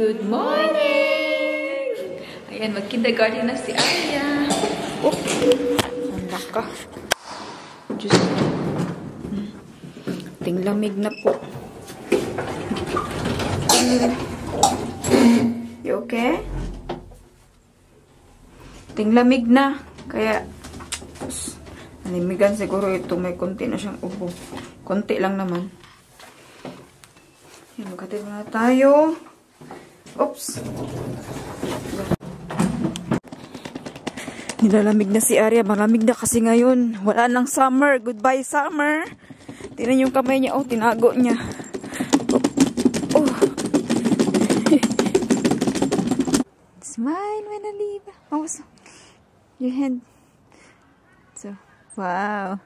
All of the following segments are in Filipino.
Good morning! Ayan, mag-kindergarten na si Arya. Oh, wala ka. Diyos ko. Tinglamig na po. You okay? Tinglamig na. Kaya, nanimigan siguro ito. May konti na siyang ubo. Konti lang naman. Yan, magkatid na tayo. Oops. Nilalamig na si Arya. Malamig na kasi ngayon. Wala nang summer. Goodbye, summer. Tingnan yung kamay niya. Oh, tinago niya. Oh. Smile when I leave. Oh, so. Your hand. So, wow.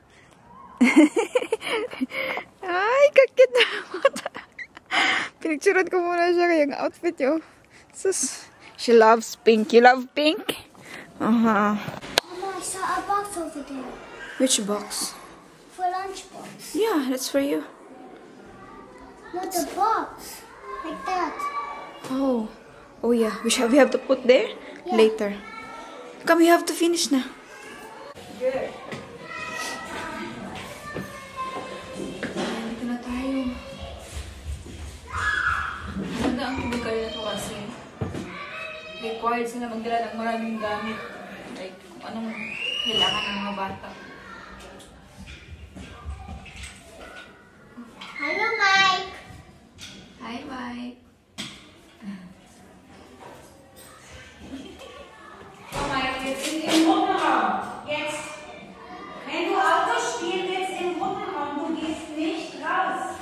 Ay, kakit na mata. Pinicturean ko muna siya kayang outfit niyo. Sus, she loves pink. You love pink? Mama, I saw a box over there. Which box? For lunchbox. Yeah, that's for you. Not the box. Like that. Oh. Oh yeah, we have to put there later. Come, we have to finish na. Good. Dito na tayo. Maganda ang chemical na ito kasi required sila magdala ng maraming gamit. Like, kung anong kailangan ng mga bata. Hello, Mike. Hi, Mike. Oh, Mike, jetzt sind wir im Gruppenraum. Jetzt. Wenn du Auto spielst, jetzt im Gruppenraum, du gehst nicht raus.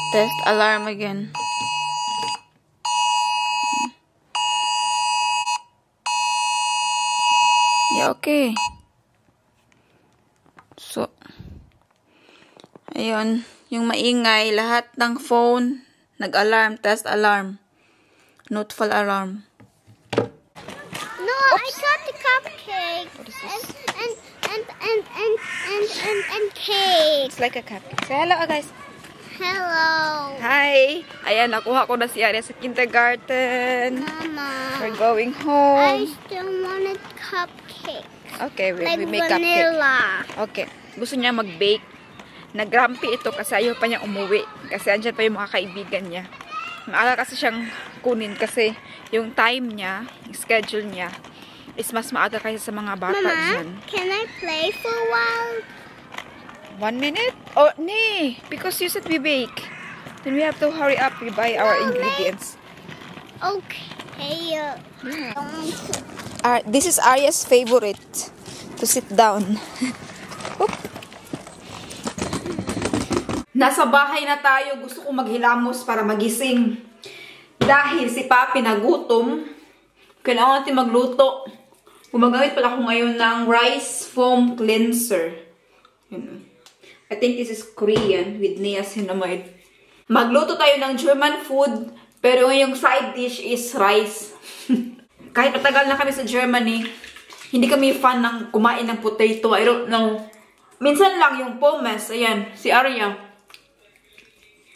Test alarm again. Yeah, okay. So, ayun. Yung maingay, lahat ng phone, nag-alarm, test alarm. Notify alarm. No, I got the cupcake. And cake. It's like a cupcake. Say hello, guys. Hello. Hi! Ayan, nakuha ko na si Arya sa kindergarten. Mama. We're going I home. still wanted cupcake. Okay, we Like make cupcake. vanilla. Okay. Gusto niya mag-bake. Nag-grumpy ito kasi ayaw pa niya umuwi. Kasi andyan pa yung mga kaibigan niya. Maaga kasi siyang kunin kasi yung time niya, yung schedule niya, is mas maaga kaysa sa mga bata Mama, dyan. can I play for a while? 1 minute? Oh, nee. Because you said we bake. Then we have to hurry up. We buy our ingredients. Okay. This is Arya's favorite. To sit down. Nasa bahay na tayo. Gusto ko maghilamos para magising. Dahil si Papi nagutom, kailangan natin magluto. Gumagamit pala ako ngayon ng rice foam cleanser. Yun. I think this is Korean with niacinamide. Magluto tayo ng German food, pero yung side dish is rice. Kahit matagal na kami sa Germany, hindi kami fan ng kumain ng potato. I don't know. Minsan lang yung pommes. Ayan, si Arya.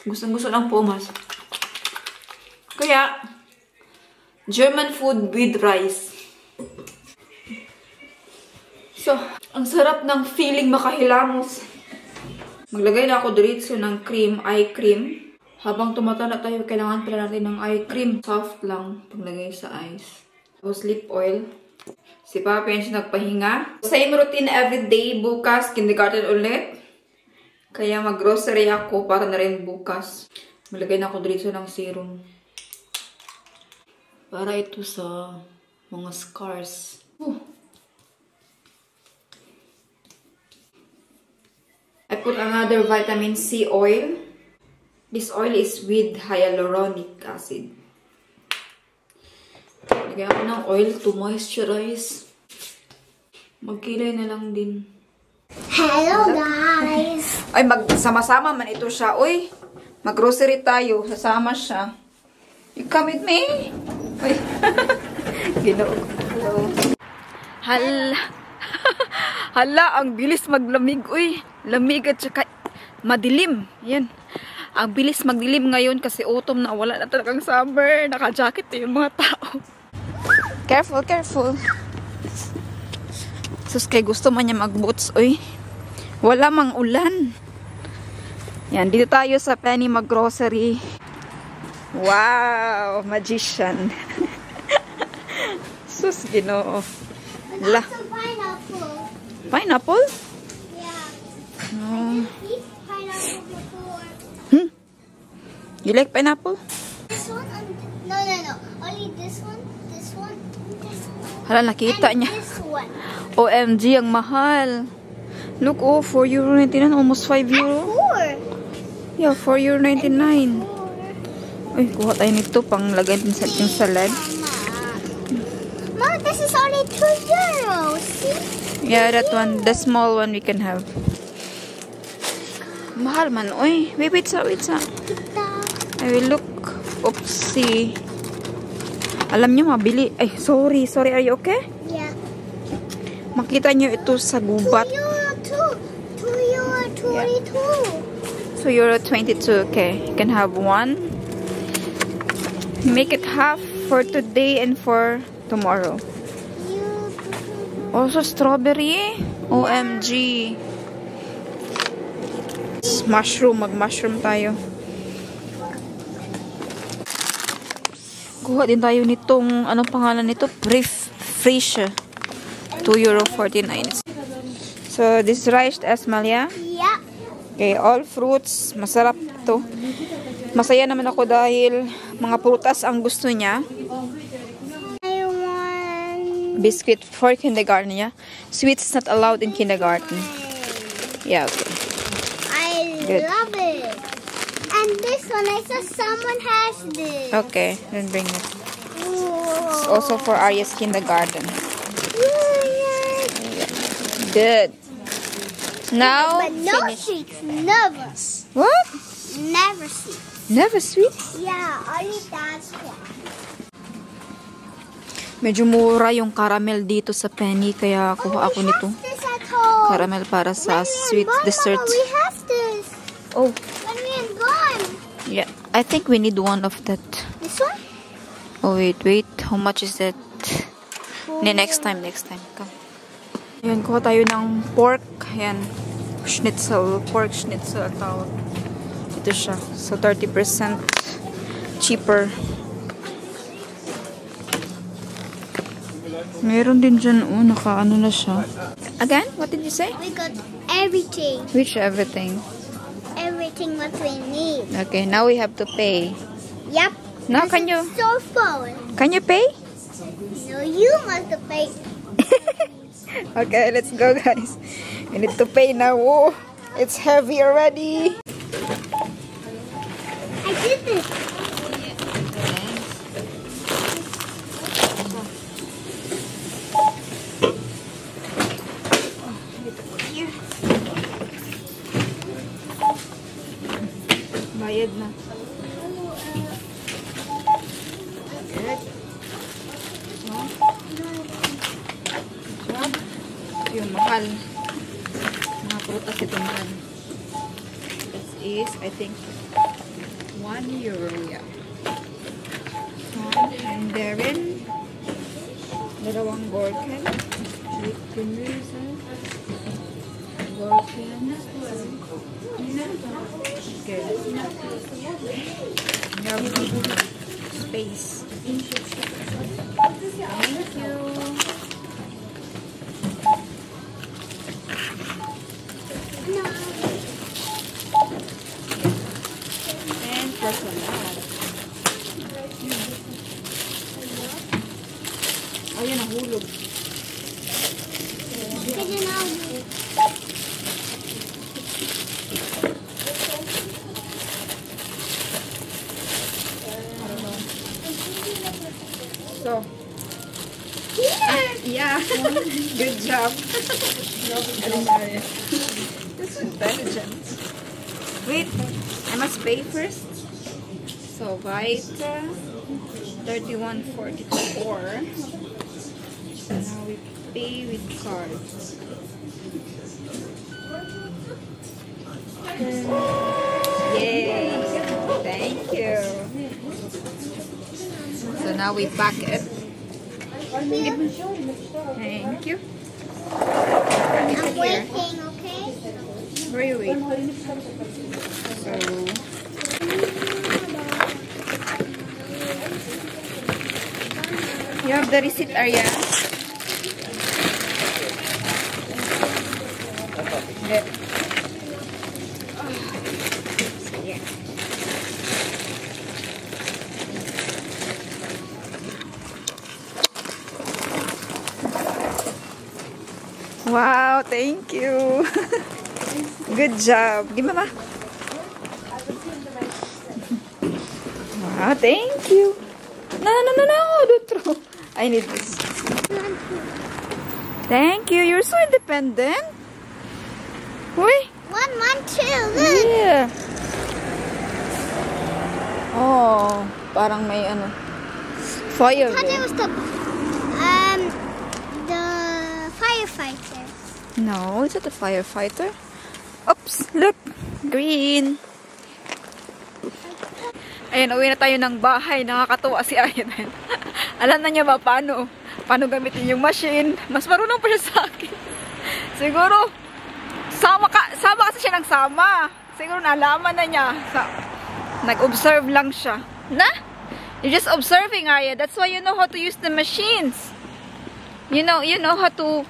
Gustong-gusto ng pommes. Kaya, German food with rice. So, ang sarap ng feeling makahilamos. Maglagay na ako diretso ng cream, eye cream. Habang tumatanda tayo, kailangan pala natin ng eye cream. Soft lang paglagay sa eyes. Tapos lip oil. Si Papa yan siya nagpahinga. Same routine everyday. Bukas, kindergarten ulit. Kaya mag-grocery ako para na rin bukas. Maglagay na ako diretso ng serum. Para ito sa mga scars. I put another vitamin C oil. This oil is with hyaluronic acid. Lagyan ko ng oil to moisturize. Magkilay na lang din. Hello, guys. Ay, magsama-sama man ito siya. Uy, mag-grocery tayo. Sasama siya. You come with me? Uy. Ginoo. Hala, ang bilis maglamig. Uy, lamig at saka madilim. Yan. Ang bilis magdilim ngayon kasi autumn na. Wala na talagang summer. Naka-jacket na yung mga tao. Careful, careful. Sus, kay gusto man niya mag-boots. Uy, wala mang ulan. Yan, dito tayo sa Penny mag-grocery. Wow, magician. Sus, Ginoo. La. Some pineapple. Pineapple? Yeah. No. Eat pineapple before. You like pineapple? This one and no. Only this one, this one, this one. Hala, nakita And niya. this one. OMG, ang mahal. Look, oh, €4.99, almost €5. Four. Yeah, €4.99. Four. Uy, kuha tayo nito pang lagay din sa ating salad. Mom, this is only €2. See? Yeah, that one, the small one we can have. Mahal man, uy. Wait sa. I will look. Oopsie. Alam niyo, mabili. Ay, sorry. Are you okay? Yeah. Makita niyo ito sa gubat. So, €22. Okay. You can have one. Make it half for today and for tomorrow. Also, strawberry. OMG. Mushroom. Mag-mushroom tayo. Kuha din tayo nitong, anong pangalan nito? Fresh. €2.49. So, this rice esmalia. Yeah. Okay, all fruits. Masarap to. Masaya naman ako dahil mga prutas ang gusto niya. I want. Biscuit for kindergarten niya. Sweets not allowed in kindergarten. Yeah, okay. I Good. love it. And this one, I saw someone has this. Okay, then bring it. It's Whoa. also for Arya's kindergarten. Yeah. Good. Now, But no finish. sweets, never. What? Never sweets. Never sweet? Yeah, only that's one. Medyo mura yung caramel dito sa Penny, kaya kuha ako nito. This at home. Caramel para sa sweet dessert. Mama, we have this. Oh, When we are gone. yeah. I think we need one of that. This one? Oh, wait. How much is that? Next time. Come. Ayan, kuha tayo ng pork. Ayan. Schnitzel. Pork schnitzel ang tawag. Ito siya. So, 30% cheaper. Meron din dyan. Oh, naka-ano na siya. Again? What did you say? We got everything. Which everything? Everything what we need. Okay, now we have to pay. Yep. Now, can you So fun. pay? No, you must pay. Okay, let's go, guys. We need to pay now. Oh, it's heavy already. I did this. Bayad na. Yung mahal. Mga prutas ito mahal. This is, I think, €1. Yeah. And therein, dalawang Gorken. Gorken. Okay. Now we need space. Thank you. And for salad. Ayan, nahulog. Did you know? So, Yeah. Good job. This is intelligent. Wait, I must pay first. So, Byte 31.44. Now we pay with cards. Yay! Thank you. So now we pack it. Thank you. I'm waiting, okay? Where you wait? So you have the receipt, Arya? There. Yeah. Wow, thank you. Good job. Give Mama. Wow, thank you. No, don't throw. I need this. Thank you. You're so independent. Wait. 1, 1, 2, look. Yeah. Oh, parang may ano. Fire. I thought it was the firefighter. No, is it a firefighter? Oops, look. Green. Ayan, uwi na tayo ng bahay. Nakakatuwa si Ayan. Alam na niya ba paano gamitin yung machine. Mas marunong pa siya sa akin. Siguro, sama kasi siya ng sama. Siguro nalaman na niya. Nag-observe lang siya. Na? You're just observing, Arya. That's why you know how to use the machines. You know how to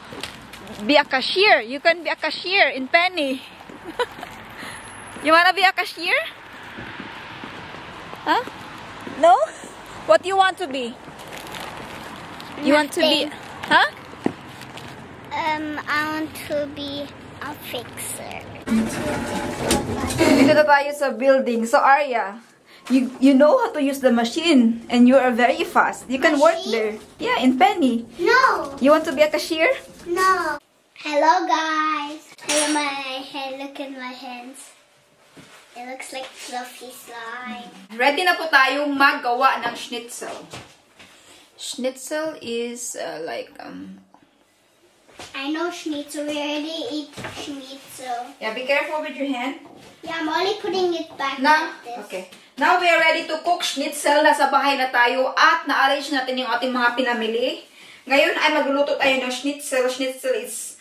be a cashier. You can be a cashier in Penny. You wanna be a cashier? Huh? No? What do you want to be? You want to be... Huh? I want to be a fixer. Dito na tayo sa building. So, Arya, you know how to use the machine and you are very fast. You can work there. Yeah, in Penny. No. You want to be a cashier? No. Hello, guys. Hello, my hand. Look at my hands. It looks like fluffy slime. Ready na po tayong maggawa ng schnitzel. Schnitzel is I know schnitzel. We already eat schnitzel. Yeah, be careful with your hand. Yeah, I'm only putting it back Na, like this. okay. Now we are ready to cook schnitzel. Nasa bahay na tayo at na-arrange natin yung ating mga pinamili. Ngayon ay magluluto tayo ng schnitzel. Schnitzel is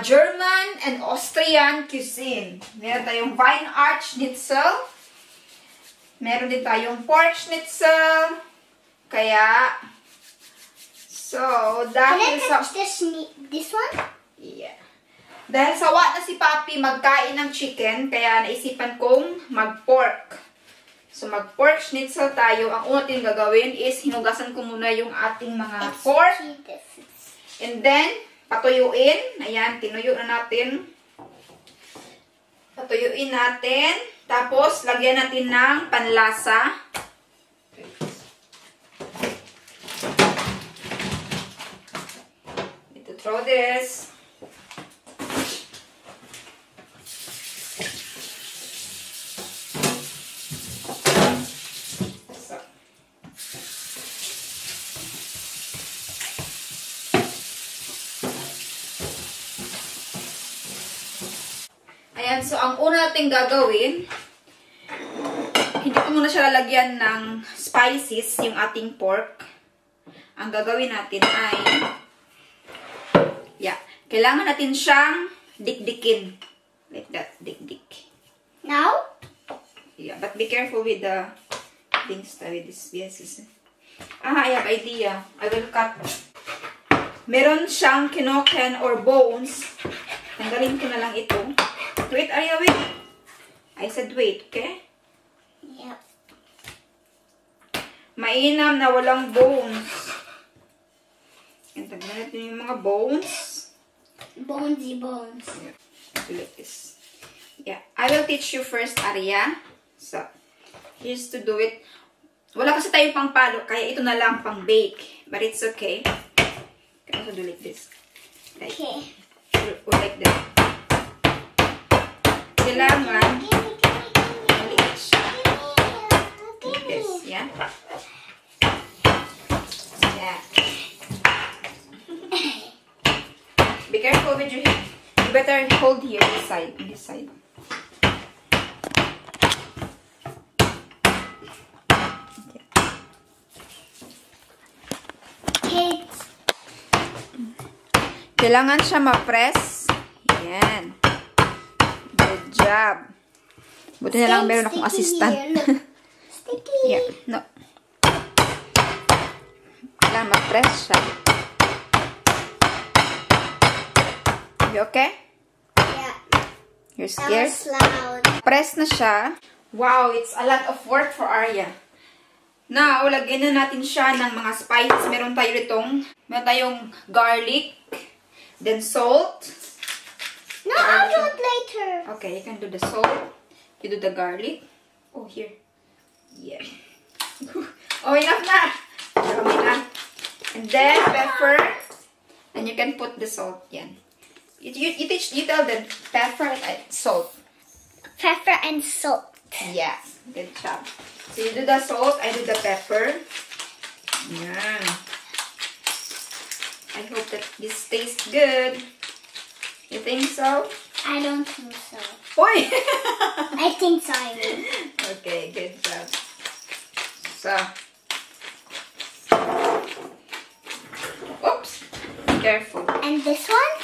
German and Austrian cuisine. Meron tayong vine arch schnitzel. Meron din tayong pork schnitzel. Kaya, so, Can dahil I sa... touch this one? Yeah. Dahil sawa na si Papi magkain ng chicken, kaya naisipan kong mag-pork. So, mag-pork schnitzel tayo. Ang una natin gagawin is hinugasan ko muna yung ating mga pork. And then, patuyuin. Ayan, tinuyo na natin. Patuyuin natin. Tapos, lagyan natin ng panlasa. Need to throw this. Ayan, so ang una natin gagawin, hindi ko muna siya lalagyan ng spices, yung ating pork. Ang gagawin natin ay, kailangan natin siyang dikdikin. Like that, dikdik. Now? Yeah, but be careful with the things, with this pieces. I have idea. I will cut. Meron siyang kinoken or bones. Tanggalin ko na lang ito. Wait, Arya, wait. I said wait, okay? Yep. Mainam na walang bones. And tanggalin natin yung mga bones. Bonesy bones. Yeah. Like this. Yeah. I will teach you first, Arya. So, here's to do it. Wala kasi tayong pangpalo, kaya ito na lang pang bake. But it's okay. also do like this. Okay. Or like that. Kailangan maliit siya. Like this, yeah? Yeah. Be careful with your hand. You better hold here, this side, this side. Kailangan siya ma-press. Yan. Good job. Buti na lang meron akong assistant. Sticky. Yeah, no. Kailangan ma-press siya. You okay? Yeah. You're That scared? was loud. Press na siya. Wow, it's a lot of work for Arya. Now, lagyan na natin siya ng mga spices. Meron tayong garlic. Then salt. No, I'll do it later. Okay, you can do the salt. You do the garlic. Oh, here. Yeah. Oh, enough na. Marami na. And then pepper. And you can put the salt. Yan. You tell them pepper and salt. Pepper and salt. Yeah. Good job. So you do the salt. I do the pepper. Yeah. I hope that this tastes good. You think so? I don't think so. Boy! I think so, I mean. Okay, good job. So. Oops. Careful. And this one?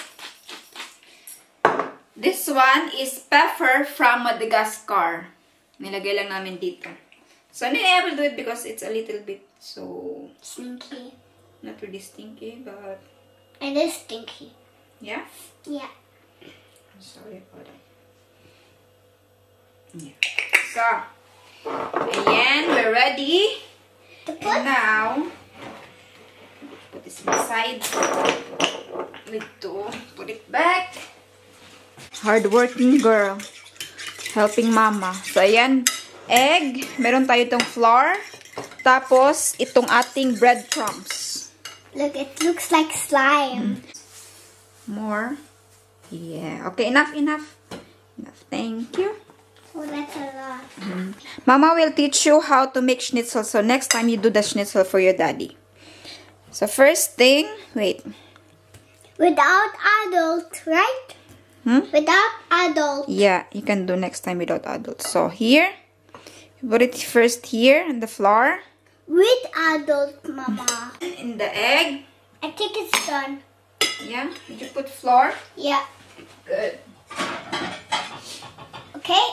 This one is pepper from Madagascar. Nilagay lang namin dito. So, I will do it because it's a little bit so... Stinky. Not really stinky, but... It is stinky. Yeah? Yeah. I'm sorry about that. Yeah. So, ayan, we're ready. And now, put this inside. Need to put it back. Hardworking girl. Helping mama. So, ayan, egg. Meron tayo itong flour. Tapos, itong ating breadcrumbs. Look, it looks like slime. More. Yeah. Okay, enough. Thank you. Oh, that's a lot. Mama will teach you how to make schnitzel. So next time you do the schnitzel for your daddy. So first thing, wait. Without adult, right? Without adult. Yeah, you can do next time without adults. So here, you put it first here in the flour. With adult, Mama. In the egg. I think it's done. Yeah. Did you put flour? Yeah. Good. Okay.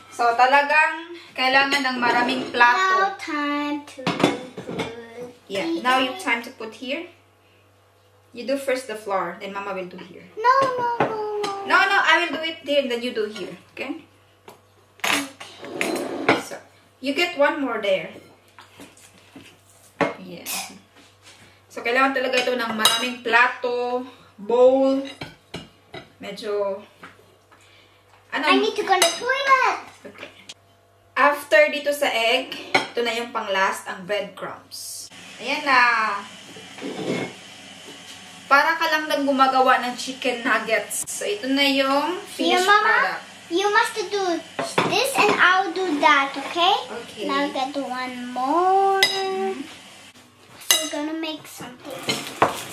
So talagang kailangan ng maraming plato. Now time to put. Yeah. Now you time to put here. You do first the flour, then Mama will do here. No. No, I will do it there, and then you do here. Okay? So you get one more there. Yeah. So, kailangan talaga ito ng maraming plato, bowl, medyo, I need to go to the toilet. Okay. After dito sa egg, ito na yung pang-last, ang breadcrumbs. Ayan na. Para ka lang nang gumagawa ng chicken nuggets. So, ito na yung finished product. You must do this and I'll do that, okay? Okay. Now get one more. So we're gonna make something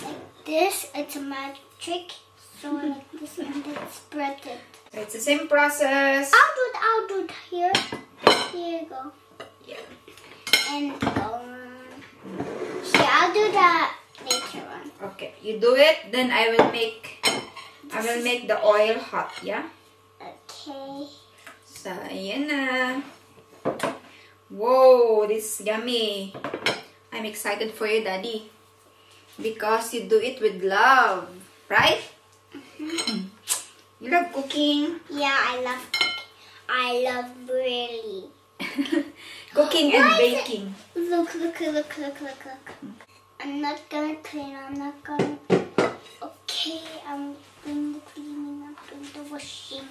like this. It's a magic trick. So like this and then spread it. So, it's the same process. I'll do it here. Here you go. Yeah. And see, I'll do that later on. Okay. You do it, then I will make the oil hot, yeah? Okay. So, ayan na. Whoa, this is yummy. I'm excited for you, Daddy. Because you do it with love. Right? You love cooking. Yeah, I love cooking. I love really. Cooking and baking. Look. I'm not gonna clean. Okay, I'm doing the cleaning. I'm doing the washing.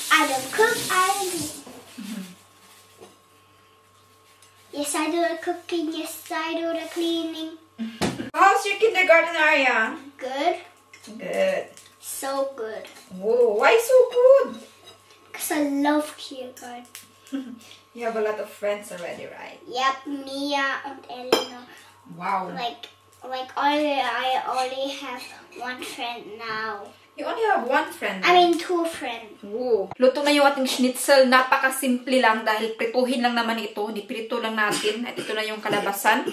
I don't cook, I don't clean. Yes, I do the cooking. Yes, I do the cleaning. How's your kindergarten? garden, Arya? Good. Good. So good. Whoa, why so good? Because I love kindergarten. You have a lot of friends already, right? Yep, Mia and Elena. Wow. Like I only have one friend now. You only have one friend. I mean, two friends. Whoa. Luto na yung ating schnitzel. Napakasimple lang dahil prituhin lang naman ito. Nipirito lang natin. At ito na yung kalabasan.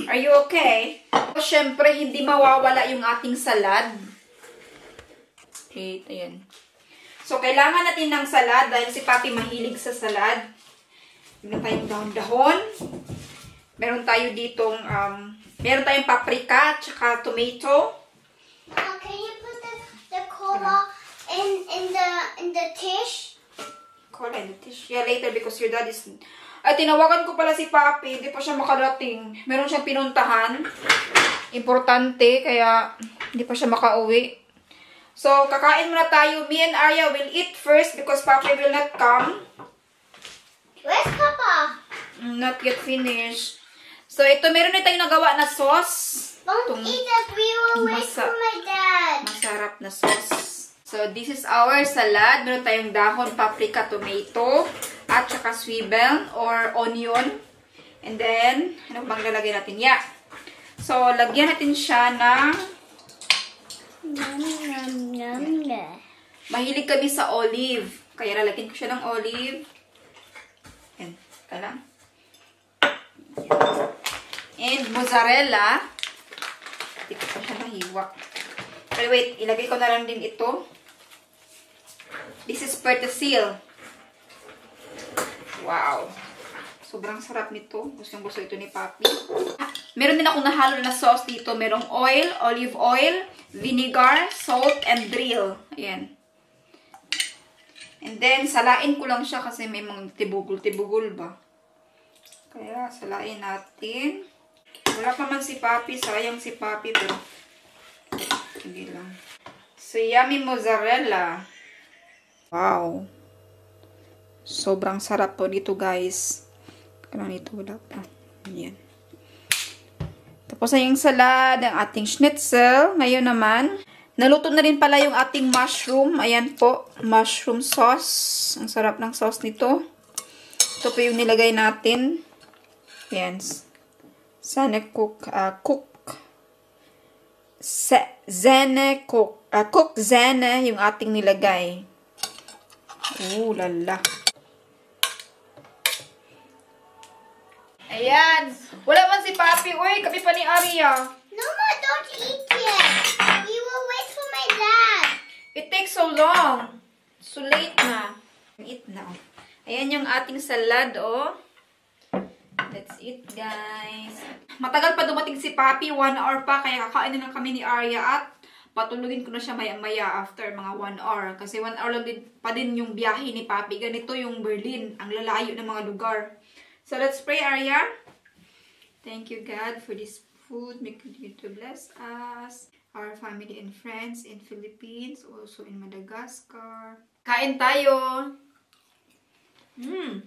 Are you okay? So, syempre, hindi mawawala yung ating salad. Okay, ayan. So, kailangan natin ng salad dahil si Papi mahilig sa salad. Meron tayong dahon-dahon. Meron tayo ditong, meron tayong paprika, tsaka tomato. Can you put the cola in the dish? Cola in the dish. Yeah, later because your dad is... Ay, tinawagan ko pala si Papi. Hindi pa siya makarating. Meron siyang pinuntahan. Importante, kaya hindi pa siya makauwi. So, kakain muna tayo. Me and Arya will eat first because Papi will not come. Where's Papa? Not yet finished. So, ito, meron na tayong nagawa na sauce. Don't eat it. We will wait for my dad. Masarap na sauce. So, this is our salad. Meron tayong dahon, paprika, tomato, at saka swivel or onion. And then, ano bang lalagay natin? Yeah. So, lagyan natin siya ng... Yum, yum, yum, yum. Mahilig kami sa olive. Kaya lalagyan ko siya ng olive. Yan. Kala. And mozzarella. Hindi ko pa siya nahiwa. Pero wait, ilagay ko na lang din ito. This is persil. Wow. Sobrang sarap nito. Gustong-gusto ito ni Papi. Meron din akong nahalo na sauce dito. Merong oil, olive oil, vinegar, salt, and dill. Ayan. And then, salain ko lang siya kasi may mga tibugol-tibugol ba. Kaya, salain natin. Wala pa man si Papi. Sayang si Papi. Pero, hindi lang. So, yummy mozzarella. Wow. Sobrang sarap po dito, guys. Kailangan ito wala pa. Ayan. Tapos na yung salad, ang ating schnitzel. Ngayon naman, naluto na rin pala yung ating mushroom. Ayan po, mushroom sauce. Ang sarap ng sauce nito. Ito po yung nilagay natin. Ayan. Zene cook zene yung ating nilagay. Ooh, lala. Ayan. Wala man si Papi. Uy, kape pa ni Arya. No, Ma, don't eat yet. We will wait for my dad. It takes so long. So late na. Eat na. Ayan yung ating salad, oh. That's it, guys. Matagal pa dumating si Papi. 1 hour pa. Kaya kakain na lang kami ni Arya at patulugin ko na siya maya-maya after mga 1 hour. Kasi 1 hour lang pa din yung biyahe ni Papi. Ganito yung Berlin. Ang lalayo ng mga lugar. So, let's pray, Arya. Thank you, God, for this food. May continue to bless us. Our family and friends in Philippines. Also in Madagascar. Kain tayo. Mmm.